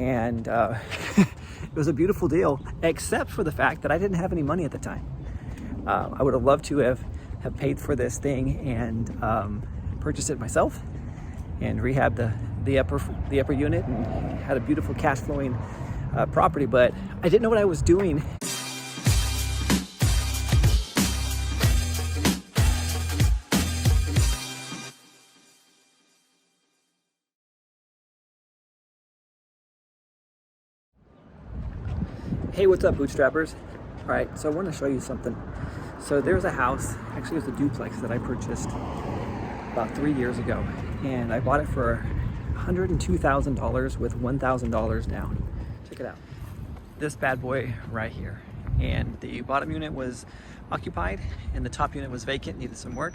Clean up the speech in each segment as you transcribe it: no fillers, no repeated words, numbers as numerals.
And it was a beautiful deal, except for the fact that I didn't have any money at the time. I would have loved to have paid for this thing and purchased it myself and rehab the upper unit and had a beautiful cash flowing property, but I didn't know what I was doing. Hey, what's up, bootstrappers? All right, so I want to show you something. So there's a house, actually it was a duplex that I purchased about 3 years ago, and I bought it for $102,000 with $1,000 down. Check it out. This bad boy right here. And the bottom unit was occupied and the top unit was vacant, needed some work.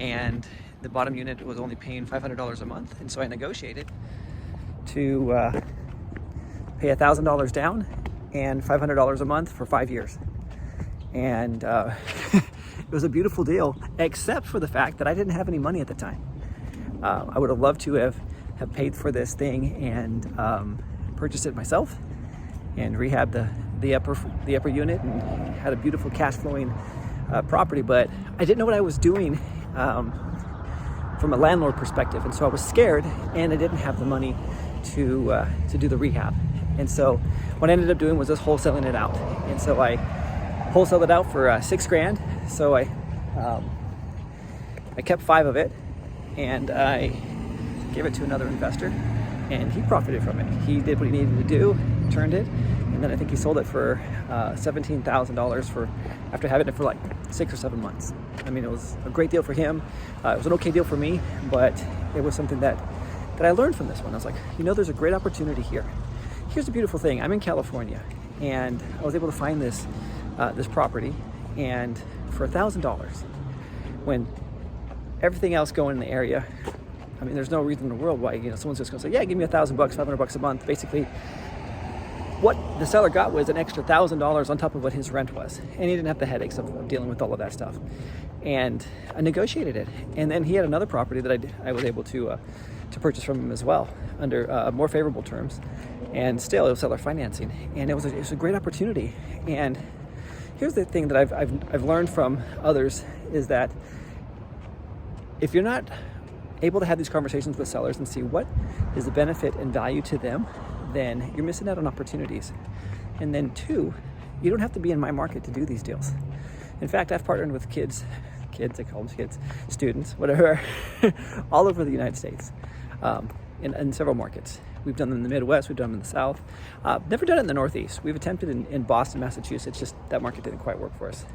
And the bottom unit was only paying $500 a month. And so I negotiated to pay $1,000 down and $500 a month for 5 years. And it was a beautiful deal, except for the fact that I didn't have any money at the time. I would have loved to have paid for this thing and purchased it myself and rehab the upper unit and had a beautiful cash flowing property, but I didn't know what I was doing from a landlord perspective, and so I was scared and I didn't have the money to do the rehab. And so what I ended up doing was just wholesaling it out, and so I wholesaled it out for $6,000. So I kept 5 of it and I gave it to another investor, and he profited from it. He did what he needed to do, turned it, and then I think he sold it for $17,000 after having it for like 6 or 7 months. I mean, it was a great deal for him. It was an okay deal for me, but it was something that I learned from this one. I was like, there's a great opportunity here. Here's the beautiful thing. I'm in California, and I was able to find this property, and for $1,000, when everything else going in the area, I mean, there's no reason in the world why someone's just gonna say, yeah, give me $1,000, $500 a month. Basically, what the seller got was an extra $1,000 on top of what his rent was, and he didn't have the headaches of dealing with all of that stuff. And I negotiated it, and then he had another property that I was able to purchase from him as well under more favorable terms, and still it was seller financing, and it was a great opportunity. And here's the thing that I've learned from others is that if you're not able to have these conversations with sellers and see what is the benefit and value to them, then you're missing out on opportunities. And then 2, you don't have to be in my market to do these deals. In fact, I've partnered with kids, I call them kids, students, whatever, all over the United States, in several markets. We've done them in the Midwest, we've done them in the South. Never done it in the Northeast. We've attempted in Boston, Massachusetts, just that market didn't quite work for us.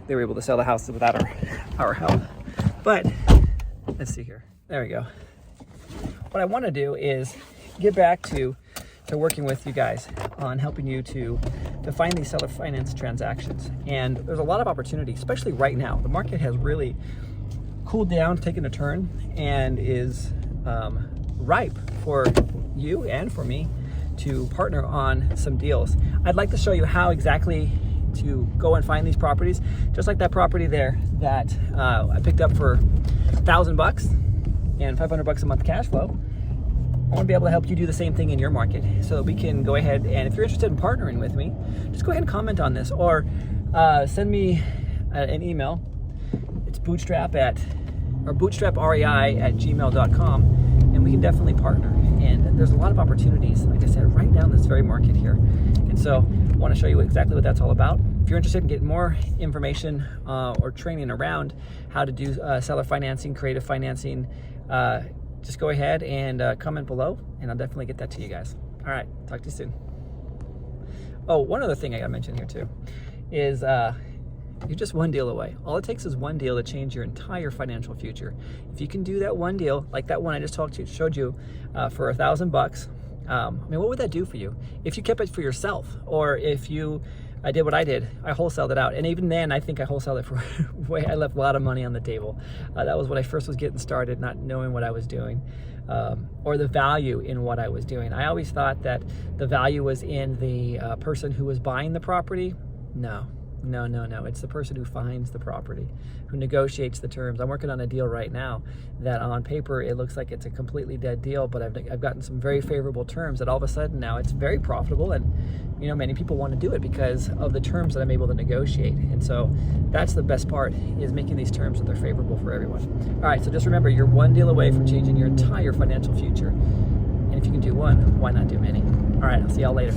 They were able to sell the houses without our help. But let's see here. There we go. What I want to do is get back to working with you guys on helping you to find these seller finance transactions. And there's a lot of opportunity, especially right now. The market has really cooled down, taken a turn, and is ripe for you and for me to partner on some deals. I'd like to show you how exactly to go and find these properties, just like that property there that I picked up for $1,000 and $500 a month cash flow. I want to be able to help you do the same thing in your market, so that we can go ahead, and if you're interested in partnering with me, just go ahead and comment on this, or send me an email. It's bootstraprei@gmail.com, and we can definitely partner. And there's a lot of opportunities, like I said, right down this very market here. And so I want to show you exactly what that's all about. If you're interested in getting more information or training around how to do seller financing, creative financing, just go ahead and comment below, and I'll definitely get that to you guys. All right, talk to you soon. Oh, one other thing I gotta mention here too is you're just one deal away. All it takes is one deal to change your entire financial future. If you can do that one deal, like that one I just showed you for $1,000, I mean, what would that do for you? If you kept it for yourself, or if I did what I did, I wholesaled it out. And even then, I think I wholesaled it for I left a lot of money on the table. That was when I first was getting started, not knowing what I was doing, or the value in what I was doing. I always thought that the value was in the person who was buying the property. No, No, no, no. It's the person who finds the property, who negotiates the terms. I'm working on a deal right now that on paper it looks like it's a completely dead deal, but I've gotten some very favorable terms that all of a sudden now it's very profitable, and you know, many people want to do it because of the terms that I'm able to negotiate. And so that's the best part, is making these terms that they're favorable for everyone. All right, so just remember, you're one deal away from changing your entire financial future. And if you can do one, why not do many? All right, I'll see y'all later.